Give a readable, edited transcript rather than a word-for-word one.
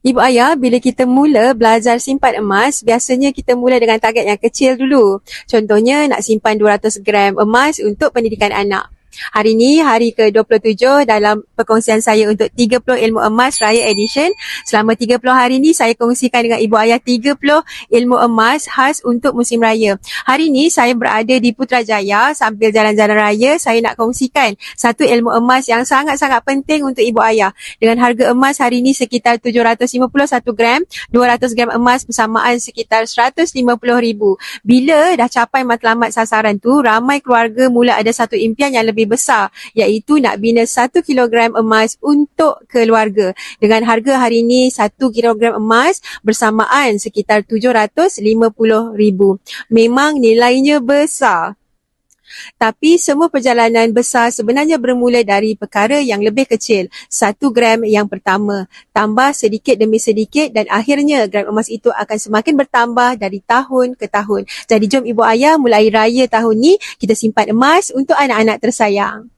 Ibu ayah, bila kita mula belajar simpan emas, biasanya kita mula dengan target yang kecil dulu. Contohnya, nak simpan 200 gram emas untuk pendidikan anak. Hari ni, hari ke-27 dalam perkongsian saya untuk 30 ilmu emas Raya Edition. Selama 30 hari ni, saya kongsikan dengan ibu ayah 30 ilmu emas khas untuk musim raya. Hari ni, saya berada di Putrajaya. Sambil jalan-jalan raya, saya nak kongsikan satu ilmu emas yang sangat-sangat penting untuk ibu ayah. Dengan harga emas hari ni sekitar 751 gram, 200 gram emas bersamaan sekitar 150,000. Bila dah capai matlamat sasaran tu, ramai keluarga mula ada satu impian yang lebih besar, iaitu nak bina 1 kilogram emas untuk keluarga. Dengan harga hari ini 1 kilogram emas bersamaan sekitar 750,000. Memang nilainya besar. Tapi semua perjalanan besar sebenarnya bermula dari perkara yang lebih kecil. 1 gram yang pertama. Tambah sedikit demi sedikit dan akhirnya gram emas itu akan semakin bertambah dari tahun ke tahun. Jadi jom ibu ayah mulai raya tahun ni kita simpan emas untuk anak-anak tersayang.